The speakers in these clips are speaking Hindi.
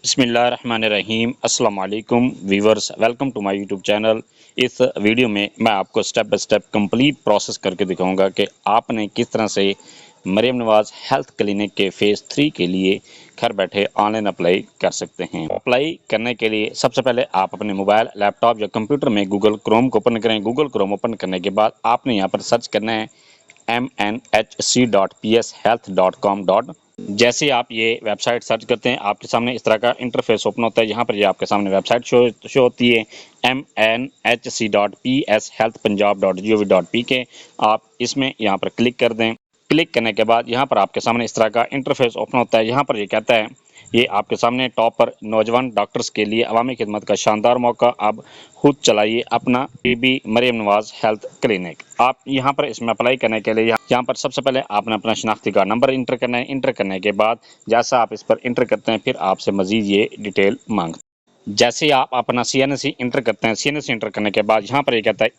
बिस्मिल्लाहिर्रहमानिर्रहीम अस्सलाम वालेकुम viewers, welcome to my YouTube channel. इस वीडियो में मैं आपको step by step complete process करके दिखाऊंगा कि आपने किस तरह से मरियम नवाज़ हेल्थ क्लिनिक के फेज़ 3 के लिए घर बैठे ऑनलाइन अप्लाई कर सकते हैं। अप्लाई करने के लिए सबसे पहले आप अपने मोबाइल, लैपटॉप या कंप्यूटर में गूगल क्रोम को ओपन करें। गूगल क्रोम ओपन करने के बाद आपने यहाँ पर सर्च करना है mnhc.pshealth.com. जैसे आप ये वेबसाइट सर्च करते हैं आपके सामने इस तरह का इंटरफेस ओपन होता है। यहाँ पर ये आपके सामने वेबसाइट शो होती है mnhc.pshealthpunjab.gov.pk। आप इसमें यहाँ पर क्लिक कर दें। क्लिक करने के बाद यहाँ पर आपके सामने इस तरह का इंटरफेस ओपन होता है। यहाँ पर ये कहता है, ये आपके सामने टॉप पर नौजवान डॉक्टर्स के लिए अवामी खिदमत का शानदार मौका, अब खुद चलाइए अपना बीबी मरियम नवाज़ हेल्थ क्लिनिक। आप यहाँ पर इसमें अप्लाई करने के लिए यहाँ पर सबसे पहले आपने अपना शनाख्ती कार्ड नंबर इंटर करना है। इंटर करने के बाद जैसा आप इस पर इंटर करते हैं फिर आपसे मजीद ये डिटेल मांगते हैं। जैसे आप अपना CNC इंटर करते हैं, CNC इंटर करने के बाद यहाँ पर ये कहता है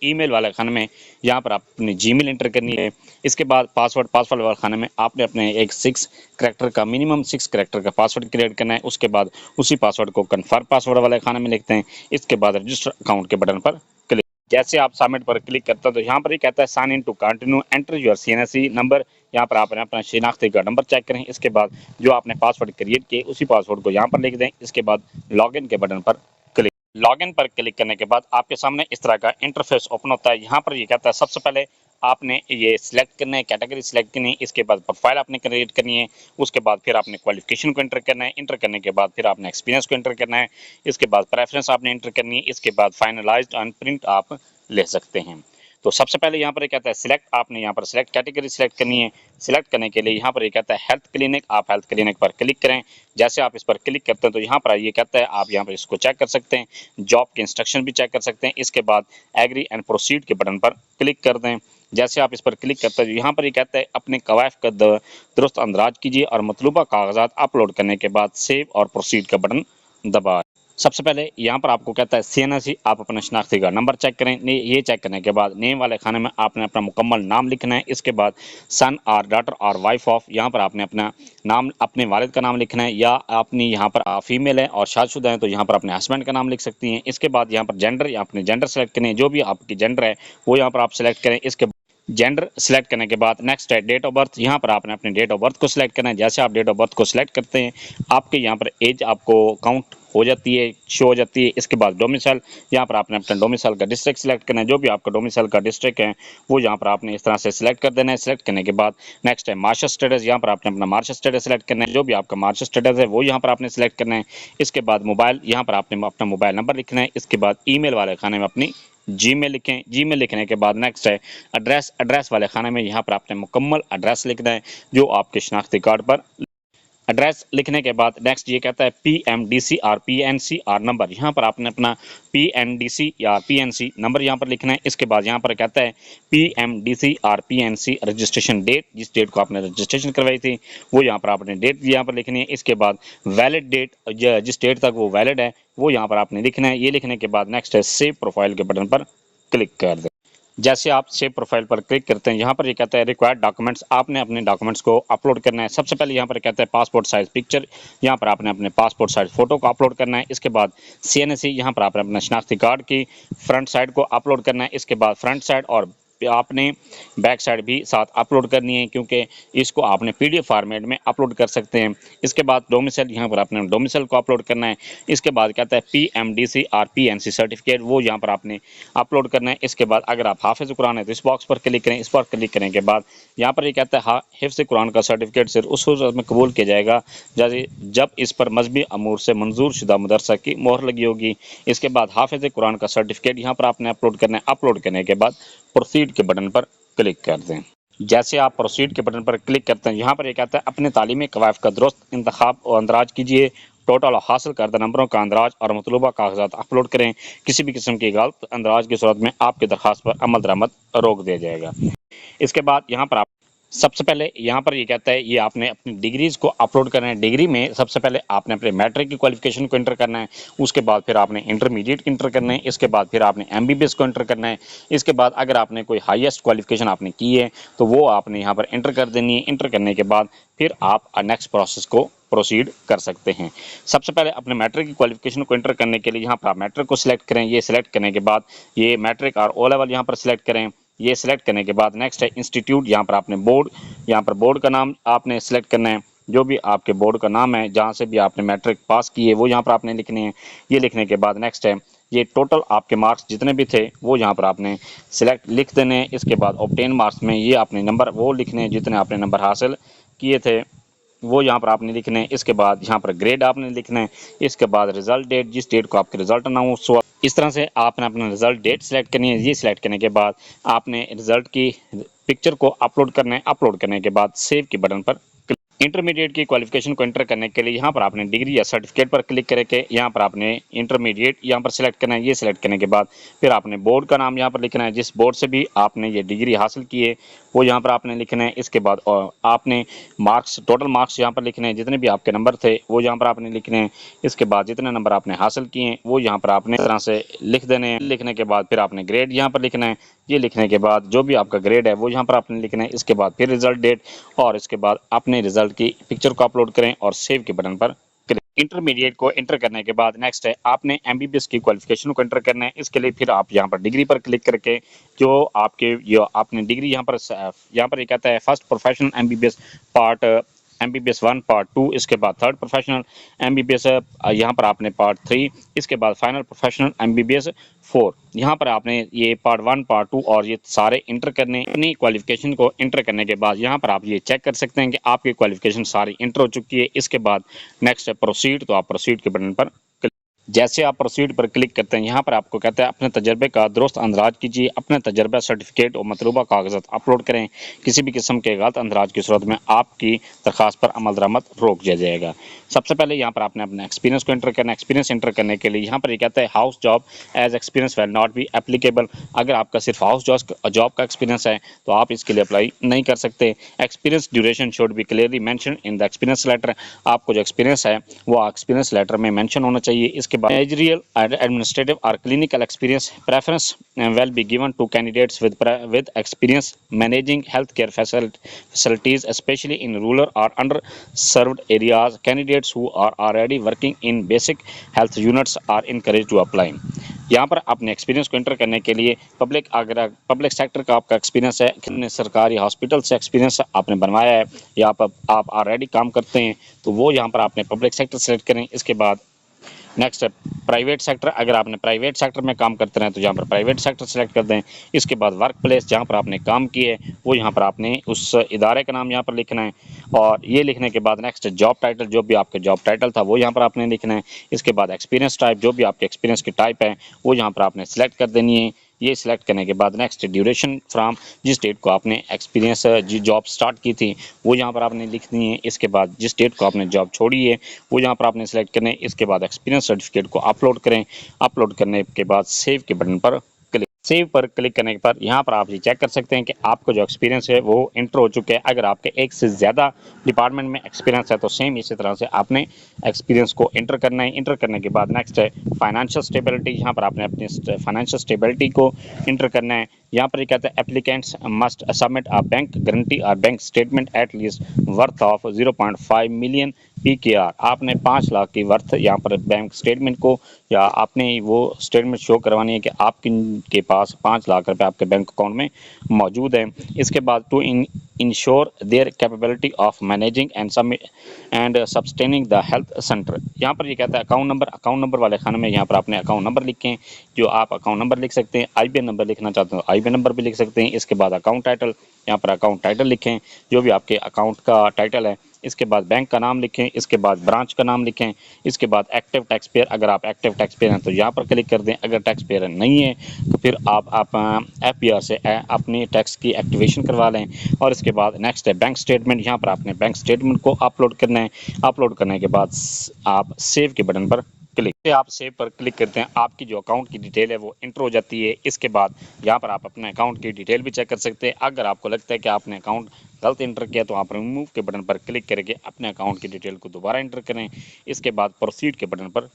ईमेल वाले खाने में यहाँ पर आप अपनी जीमेल इंटर करनी है। इसके बाद पासवर्ड वाले खाने में आपने अपने एक 6 करैक्टर का मिनिमम 6 करैक्टर का पासवर्ड क्रिएट करना है। उसके बाद उसी पासवर्ड को कन्फर्म पासवर्ड वाले खाने में लिखते हैं। इसके बाद रजिस्टर अकाउंट के बटन पर क्लिक। जैसे आप सबमिट पर क्लिक करते हैं तो यहाँ पर ये कहता है sign in to continue, enter your CNC number. यहाँ पर आपने अपना शिनाख्ती का नंबर चेक करें। इसके बाद जो आपने पासवर्ड क्रिएट किए उसी पासवर्ड को यहाँ पर लिख दें। इसके बाद लॉगिन के बटन पर क्लिक। लॉगिन पर क्लिक करने के बाद आपके सामने इस तरह का इंटरफेस ओपन होता है। यहाँ पर ये कहता है सबसे पहले आपने ये सिलेक्ट करना है, कैटेगरी सिलेक्ट करनी है। इसके बाद प्रोफाइल आपने क्रिएट करनी है। उसके बाद फिर आपने क्वालिफिकेशन को एंटर करना है। इंटर करने के बाद फिर आपने एक्सपीरियंस को एंटर करना है। इसके बाद प्रेफरेंस आपने एंटर करनी है। इसके बाद फाइनलाइज्ड एंड प्रिंट आप ले सकते हैं। तो सबसे पहले यहाँ पर ये कहता है सिलेक्ट, आपने यहाँ पर सिलेक्ट कैटेगरी सिलेक्ट करनी है। सिलेक्ट करने के लिए यहाँ पर ये कहता है हेल्थ क्लिनिक, आप हेल्थ क्लिनिक पर क्लिक करें। जैसे आप इस पर क्लिक करते हैं तो यहाँ पर ये कहता है आप यहाँ पर इसको चेक कर सकते हैं, जॉब के इंस्ट्रक्शन भी चेक कर सकते हैं। इसके बाद एग्री एंड प्रोसीड के बटन पर क्लिक कर दें। जैसे आप इस पर क्लिक करते हैं यहाँ पर ये कहता है अपने कवायद का दुरुस्त अंदराज कीजिए और मतलूबा कागजात अपलोड करने के बाद सेव और प्रोसीड का बटन दबाएं। सबसे पहले यहाँ पर आपको कहता है CNC, आप अपना शनाख्ती कार्ड नंबर चेक करें। ये चेक करने के बाद नेम वाले खाने में आपने अपना मुकम्मल नाम लिखना है। इसके बाद सन और डॉटर और वाइफ ऑफ, यहाँ पर आपने अपना नाम, अपने वालिद का नाम लिखना है। या आपने यहाँ पर फीमेल है और शादीशुदा है तो यहाँ पर अपने हस्बैंड का नाम लिख सकती हैं। इसके बाद यहाँ पर जेंडर, या अपने जेंडर सेलेक्ट करें, जो भी आपकी जेंडर है वो यहाँ पर आप सेलेक्ट करें। इसके जेंडर सेलेक्ट करने के बाद नेक्स्ट है डेट ऑफ बर्थ, यहाँ पर आपने अपने डेट ऑफ बर्थ को सिलेक्ट करना है। जैसे आप डेट ऑफ बर्थ को सिलेक्ट करते हैं आपके यहाँ पर एज आपको काउंट हो जाती है, शो हो जाती है। इसके बाद डोमिसाइल, यहाँ पर आपने अपना डोमिसाइल का डिस्ट्रिक्ट सिलेक्ट करना है। जो भी आपका डोमिसाइल का डिस्ट्रिक्ट है वो यहाँ पर आपने इस तरह से सिलेक्ट कर देना है। सिलेक्ट करने के बाद नेक्स्ट है मार्शल स्टेटस, यहाँ पर आपने अपना मार्शल स्टेटस सिलेक्ट करना है। जो भी आपका मार्शल स्टेटस है वो यहाँ पर आपने सिलेक्ट करना है। इसके बाद मोबाइल, यहाँ पर आपने अपना मोबाइल नंबर लिखना है। इसके बाद ईमेल वाले खाने में अपनी जीमेल लिखें। जीमेल लिखने के बाद नेक्स्ट है एड्रेस, एड्रेस वाले खाने में यहाँ पर आपने मुकम्मल एड्रेस लिखना है जो आपके शनाख्ती कार्ड पर। एड्रेस लिखने के बाद नेक्स्ट ये कहता है PMDC और PNCR नंबर, यहाँ पर आपने अपना PNDC या PNC नंबर यहाँ पर लिखना है। इसके बाद यहाँ पर कहता है PMDC और PNC रजिस्ट्रेशन डेट, जिस डेट को आपने रजिस्ट्रेशन करवाई थी वो यहाँ पर आपने डेट यहाँ पर लिखनी है। इसके बाद वैलिड डेट, जिस डेट तक वो वैलिड है वो यहाँ पर आपने लिखना है। ये लिखने के बाद नेक्स्ट है सेव प्रोफाइल के बटन पर क्लिक कर दें। जैसे आप सेव प्रोफाइल पर क्लिक करते हैं यहाँ पर ये कहता है रिक्वायर्ड डॉक्यूमेंट्स, आपने अपने डॉक्यूमेंट्स को अपलोड करना है। सबसे पहले यहाँ पर कहता है पासपोर्ट साइज पिक्चर, यहाँ पर आपने अपने पासपोर्ट साइज फोटो को अपलोड करना है। इसके बाद CNC, यहाँ पर आपने अपना शनाख्ती कार्ड की फ्रंट साइड को अपलोड करना है। इसके बाद फ्रंट साइड और आपने बैक साइड भी साथ अपलोड करनी है, क्योंकि इसको आपने PDF फॉर्मेट में अपलोड कर सकते हैं। इसके बाद डोमिसाइल, यहाँ पर आपने डोमिसाइल को अपलोड करना है। इसके बाद कहता है PMDC और PNC सर्टिफिकेट, वो यहाँ पर आपने अपलोड करना है। इसके बाद अगर आप हाफिज़ कुरान है तो इस बॉक्स पर क्लिक करें। इस पर क्लिक करने के बाद यहाँ पर ये कहता है हिफ्ज़ कुरान का सर्टिफिकेट सिर्फ उस सूरत में कबूल किया जाएगा जब इस पर मजहबी अमूर से मंजूर शुदा मदरसा की मोहर लगी होगी। इसके बाद हाफिज़ कुरान का सर्टिफिकेट यहाँ पर आपने अपलोड करना है। अपलोड करने के बाद प्रोसीड के बटन पर क्लिक कर दें। जैसे आप प्रोसीड के बटन पर क्लिक करते हैं यहाँ पर यह कहता है अपने तालीमी कवायद का दुरुस्त इंतखाब और अंदराज कीजिए। टोटल हासिल करदा नंबरों का अंदराज और मतलूबा कागजात अपलोड करें। किसी भी किस्म की गलत अंदराज की सूरत में आपकी दरख्वास्त पर अमल दरामद रोक दिया जाएगा। इसके बाद यहाँ पर आप सबसे पहले यहाँ पर ये कहता है ये आपने अपनी डिग्रीज़ को अपलोड करना है। डिग्री में सबसे पहले आपने अपने मैट्रिक की क्वालिफिकेशन को इंटर करना है। उसके बाद फिर आपने इंटरमीडिएट की इंटर करना है। इसके बाद फिर आपने MBBS को इंटर करना है। इसके बाद अगर आपने कोई हाईएस्ट क्वालिफिकेशन आपने की है तो वो आपने यहाँ पर इंटर कर देनी है। इंटर करने के बाद फिर आप नेक्स्ट प्रोसेस को प्रोसीड कर सकते हैं। सबसे पहले अपने मैट्रिक की क्वालिफिकेशन को एंटर करने के लिए यहाँ पर आप मैट्रिक को सिलेक्ट करें। ये सिलेक्ट करने के बाद ये मैट्रिक और ओ लेवल यहाँ पर सिलेक्ट करें। ये सिलेक्ट करने के बाद नेक्स्ट है इंस्टीट्यूट, यहाँ पर आपने बोर्ड, यहाँ पर बोर्ड का नाम आपने सिलेक्ट करना है। जो भी आपके बोर्ड का नाम है, जहाँ से भी आपने मैट्रिक पास की है, वो यहाँ पर आपने लिखने हैं। ये लिखने के बाद नेक्स्ट है ये टोटल आपके मार्क्स जितने भी थे वो यहाँ पर आपने सिलेक्ट लिख देने हैं। इसके बाद ऑब्टेन मार्क्स में ये आपने नंबर वो लिखने हैं जितने आपने नंबर हासिल किए थे, वो यहाँ पर आपने लिखने हैं। इसके बाद यहाँ पर ग्रेड आपने लिखना है। इसके बाद रिजल्ट डेट, जिस डेट को आपके रिजल्ट अनाउंस हुआ, इस तरह से आपने अपना रिजल्ट डेट सेलेक्ट करनी है। ये सिलेक्ट करने के बाद आपने रिजल्ट की पिक्चर को अपलोड करना है। अपलोड करने के बाद सेव के बटन पर इंटरमीडिएट की क्वालिफिकेशन को एंटर करने के लिए यहाँ पर आपने डिग्री या सर्टिफिकेट पर क्लिक करके यहाँ पर आपने इंटरमीडिएट यहाँ पर सिलेक्ट करना है। ये सिलेक्ट करने के बाद फिर आपने बोर्ड का नाम यहाँ पर लिखना है, जिस बोर्ड से भी आपने ये डिग्री हासिल की है वो यहाँ पर आपने लिखना है। इसके बाद आपने मार्क्स, टोटल मार्क्स यहाँ पर लिखने हैं, जितने भी आपके नंबर थे वो यहाँ पर आपने लिखने हैं। इसके बाद जितने नंबर आपने हासिल किए हैं वो यहाँ पर आपने इस तरह से लिख देने हैं। लिखने के बाद फिर आपने ग्रेड यहाँ पर लिखना है। ये लिखने के बाद जो भी आपका ग्रेड है वो यहाँ पर आपने लिखना है। इसके बाद फिर रिजल्ट डेट और इसके बाद अपने रिजल्ट की पिक्चर को अपलोड करें और सेव के बटन पर क्लिक। इंटरमीडिएट को एंटर करने के बाद नेक्स्ट है आपने एमबीबीएस की क्वालिफिकेशन को एंटर करना है। इसके लिए फिर आप यहाँ पर डिग्री पर क्लिक करके जो आपने डिग्री यहाँ पर ये कहता है first professional MBBS part MBBS 1 part 2, इसके बाद थर्ड प्रोफेशनल एमबीबीएस यहाँ पर आपने पार्ट 3, इसके बाद फाइनल प्रोफेशनल एमबीबीएस 4, यहाँ पर आपने ये पार्ट 1 पार्ट 2 और ये सारे इंटर करने। अपनी क्वालिफिकेशन को इंटर करने के बाद यहाँ पर आप ये चेक कर सकते हैं कि आपकी क्वालिफिकेशन सारी इंटर हो चुकी है। इसके बाद नेक्स्ट है प्रोसीड, तो आप प्रोसीड के बटन पर जैसे आप प्रोसीड पर क्लिक करते हैं यहाँ पर आपको कहता है अपने तजर्बे का दुरुस्त अंदराज कीजिए। अपने तजर्बा सर्टिफिकेट और मतलूबा कागजात अपलोड करें। किसी भी किस्म के गलत अंदराज की सूरत में आपकी दरख्वास्त पर अमल दरामद रोक दिया जाएगा। सबसे पहले यहाँ पर आपने अपने एक्सपीरियंस को एंटर करना है। एक्सपीरियंस एंटर करने के लिए यहाँ पर ये कहता है house job as experience will not be applicable. अगर आपका सिर्फ हाउस जॉब का एक्सपीरियंस है तो आप इसके लिए अप्लाई नहीं कर सकते। Experience duration should be clearly mention in the experience letter. आपको जो एक्सपीरियंस है वो एक्सपीरियंस लेटर में मेंशन होना चाहिए। इसके बाद managerial and administrative or clinical experience preference will be given to candidates with experience managing healthcare facilities, especially in rural or underserved areas. Candidates who are already working in basic health units are encouraged to apply. यहाँ पर अपने एक्सपीरियंस को एंटर करने के लिए अगर पब्लिक सेक्टर का आपका एक्सपीरियंस है, कितने सरकारी हॉस्पिटल से एक्सपीरियंस आपने बनवाया है या आप ऑलरेडी काम करते हैं तो वो यहाँ पर आपने पब्लिक सेक्टर सेलेक्ट करें। इसके बाद नेक्स्ट है प्राइवेट सेक्टर। अगर आपने प्राइवेट सेक्टर में काम करते हैं तो यहाँ पर प्राइवेट सेक्टर सेलेक्ट कर दें। इसके बाद वर्क प्लेस, जहाँ पर आपने काम किए वो यहाँ पर आपने उस इदारे का नाम यहाँ पर लिखना है। और ये लिखने के बाद नेक्स्ट जॉब टाइटल, जो भी आपके जॉब टाइटल था वो यहाँ पर आपने लिखना है। इसके बाद एक्सपीरियंस टाइप, जो भी आपके एक्सपीरियंस की टाइप है वो यहाँ पर आपने सेलेक्ट कर देनी है। ये सिलेक्ट करने के बाद नेक्स्ट ड्यूरेशन फ्रॉम, जिस डेट को आपने एक्सपीरियंस जॉब स्टार्ट की थी वो यहाँ पर आपने लिखनी है। इसके बाद जिस डेट को आपने जॉब छोड़ी है वो यहाँ पर आपने सेलेक्ट करना है। इसके बाद एक्सपीरियंस सर्टिफिकेट को अपलोड करें। अपलोड करने के बाद सेव के बटन पर क्लिक। सेव पर क्लिक करने के बाद यहाँ पर आप ये चेक कर सकते हैं कि आपको जो एक्सपीरियंस है वो इंटर हो चुके हैं। अगर आपके एक से ज़्यादा डिपार्टमेंट में एक्सपीरियंस है तो सेम इसी तरह से आपने एक्सपीरियंस को इंटर करना है। इंटर करने के बाद नेक्स्ट है फाइनेंशियल स्टेबिलिटी। यहाँ पर आपने अपनी फाइनेंशियल स्टेबिलिटी को इंटर करना है। यहाँ पर ये कहते हैं applicants must submit a bank guarantee और bank statement at least worth of 0.5 million PKR। आपने 5 लाख की वर्थ यहाँ पर बैंक स्टेटमेंट को या आपने वो स्टेटमेंट शो करवानी है कि आपके पास 5 लाख रुपए आपके बैंक अकाउंट में मौजूद है। इसके बाद to ensure their capability of managing and sustaining the health centre. यहाँ पर ये कहता है अकाउंट नंबर वाले खाने में यहाँ पर आपने अकाउंट नंबर लिखें। जो आप अकाउंट नंबर लिख सकते हैं, IBAN नंबर लिखना चाहते हो IBAN नंबर भी लिख सकते हैं। इसके बाद अकाउंट टाइटल, यहाँ पर अकाउंट टाइटल लिखें जो भी आपके अकाउंट का टाइटल है। इसके बाद बैंक का नाम लिखें। इसके बाद ब्रांच का नाम लिखें। इसके बाद एक्टिव टैक्स पेयर, अगर आप एक्टिव टैक्स पेयर हैं तो यहाँ पर क्लिक कर दें। अगर टैक्स पेयर नहीं है तो फिर आप FBR से अपनी टैक्स की एक्टिवेशन करवा लें। और इसके बाद नेक्स्ट है बैंक स्टेटमेंट। यहाँ पर आपने बैंक स्टेटमेंट को अपलोड करना है। अपलोड करने के बाद आप सेव के बटन पर क्लिक से आप सेव पर क्लिक करते हैं। आपकी जो अकाउंट की डिटेल है वो इंटर हो जाती है। इसके बाद यहाँ पर आप अपने अकाउंट की डिटेल भी चेक कर सकते हैं। अगर आपको लगता है कि आपने अकाउंट गलत इंटर किया तो आप रिमूव के बटन पर क्लिक करके अपने अकाउंट की डिटेल को दोबारा इंटर करें। इसके बाद प्रोसीड के बटन पर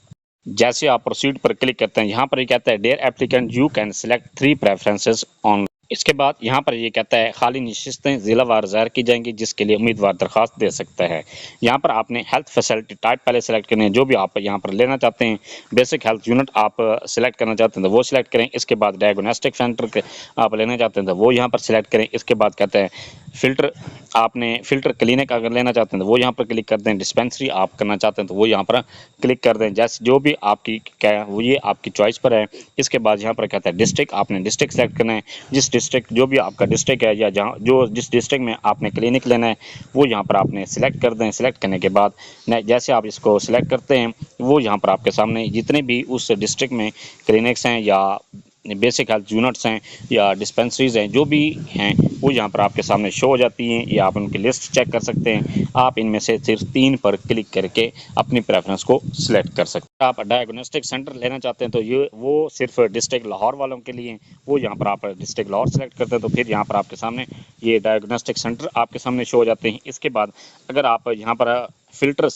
जैसे आप प्रोसीड पर क्लिक करते हैं यहाँ पर ये कहता है dear applicant you can select 3 preferences on. इसके बाद यहाँ पर ये कहता है खाली नशिस्तें ज़िलावार ज़ाहिर की जाएंगी जिसके लिए उम्मीदवार दरख्वास्त दे सकता है। यहाँ पर आपने हेल्थ फैसिलिटी टाइप पहले सेलेक्ट करनी है, जो भी आप यहाँ पर लेना चाहते हैं। बेसिक हेल्थ यूनिट आप सेलेक्ट करना चाहते हैं तो वो सिलेक्ट करें। इसके बाद डायग्नोस्टिक सेंटर के आप लेना चाहते हैं तो वो यहाँ पर सिलेक्ट करें। इसके बाद कहते हैं फ़िल्टर, आपने फ़िल्टर क्लिनिक अगर लेना चाहते हैं तो वो यहाँ पर क्लिक कर दें। डिस्पेंसरी आप करना चाहते हैं तो वो यहाँ पर क्लिक कर दें। जैसे जो भी आपकी क्या वो ये आपकी चॉइस पर है। इसके बाद यहाँ पर कहता है डिस्ट्रिक्ट, आपने डिस्ट्रिक्ट सेलेक्ट करना है। जिस डिस्ट्रिक्ट जो भी आपका डिस्ट्रिक्ट है या जहाँ जो जिस डिस्ट्रिक्ट में आपने क्लिनिक लेना है वो यहाँ पर आपने सिलेक्ट कर दें। सिलेक्ट करने के बाद जैसे आप इसको सिलेक्ट करते हैं वो यहाँ पर आपके सामने जितने भी उस डिस्ट्रिक्ट में क्लिनिक्स हैं या बेसिक हेल्थ यूनिट्स हैं या डिस्पेंसरीज हैं जो भी हैं वो यहाँ पर आपके सामने शो हो जाती हैं या आप उनकी लिस्ट चेक कर सकते हैं। आप इनमें से सिर्फ 3 पर क्लिक करके अपनी प्रेफरेंस को सिलेक्ट कर सकते हैं। आप डायग्नोस्टिक सेंटर लेना चाहते हैं तो ये वो सिर्फ डिस्ट्रिक्ट लाहौर वालों के लिए वो यहाँ पर आप डिस्ट्रिक्ट लाहौर सेलेक्ट करते हैं तो फिर यहाँ पर आपके सामने ये डायग्नोस्टिक सेंटर आपके सामने शो हो जाते हैं। इसके बाद अगर आप यहाँ पर फ़िल्टर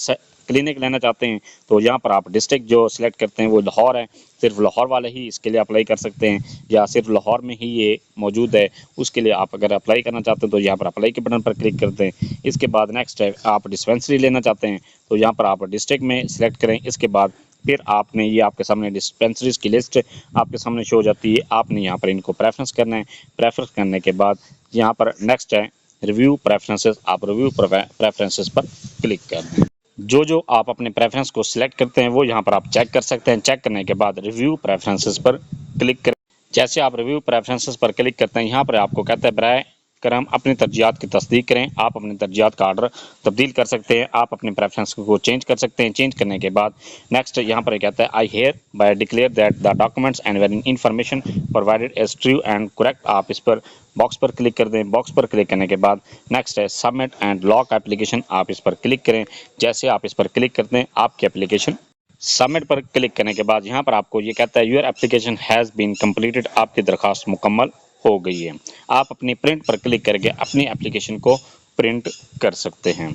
क्लिनिक लेना चाहते हैं तो यहाँ पर आप डिस्ट्रिक्ट जो सिलेक्ट करते हैं वो लाहौर है, सिर्फ लाहौर वाले ही इसके लिए अप्लाई कर सकते हैं या सिर्फ लाहौर में ही ये मौजूद है उसके लिए आप अगर अप्लाई करना चाहते हैं तो यहाँ पर अप्लाई के बटन पर क्लिक करते हैं। इसके बाद नेक्स्ट है आप डिस्पेंसरी लेना चाहते हैं तो यहाँ पर आप डिस्ट्रिक्ट में सिलेक्ट करें। इसके बाद फिर आपने ये आपके सामने डिस्पेंसरीज की लिस्ट आपके सामने शो हो जाती है। आपने यहाँ पर इनको प्रेफरेंस करना है। प्रेफरेंस करने के बाद यहाँ पर नेक्स्ट है रिव्यू प्रेफरेंसेस, आप रिव्यू प्रेफरेंसेस पर क्लिक कर दें। जो आप अपने प्रेफरेंस को सिलेक्ट करते हैं वो यहाँ पर आप चेक कर सकते हैं। चेक करने के बाद रिव्यू प्रेफरेंसेस पर क्लिक करें। जैसे आप रिव्यू प्रेफरेंसेस पर क्लिक करते हैं यहाँ पर आपको कहता है बराए करम अपनी तरजीहात की तस्दीक करें। आप अपनी तरजीहात का आर्डर तब्दील कर सकते हैं। आप अपने प्रेफरेंस को चेंज कर सकते हैं। चेंज करने के बाद नेक्स्ट यहाँ पर कहता है I hereby declare that the documents and bearing information provided is true and correct. आप इस पर बॉक्स पर क्लिक कर दें। बॉक्स पर क्लिक करने के बाद नेक्स्ट है सबमिट एंड लॉक एप्लीकेशन, आप इस पर क्लिक करें। जैसे आप इस पर क्लिक करते हैं आपकी एप्लीकेशन सबमिट पर क्लिक करने के बाद यहाँ पर आपको ये कहता है your application has been completed, आपकी दरखास्त मुकम्मल हो गई है। आप अपनी प्रिंट पर क्लिक करके अपनी एप्लीकेशन को प्रिंट कर सकते हैं।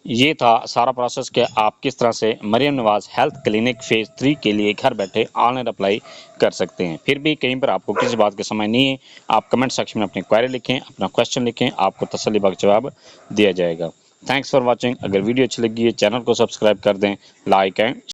ये था सारा प्रोसेस कि आप किस तरह से Maryam Nawaz health clinic phase 3 के लिए घर बैठे ऑनलाइन अप्लाई कर सकते हैं। फिर भी कहीं पर आपको किसी बात की समझ नहीं है आप कमेंट सेक्शन में अपनी क्वेरी लिखें, अपना क्वेश्चन लिखें, आपको तसल्ली बख्श जवाब दिया जाएगा। Thanks for watching. अगर वीडियो अच्छी लगी है चैनल को सब्सक्राइब कर दें, लाइक एंड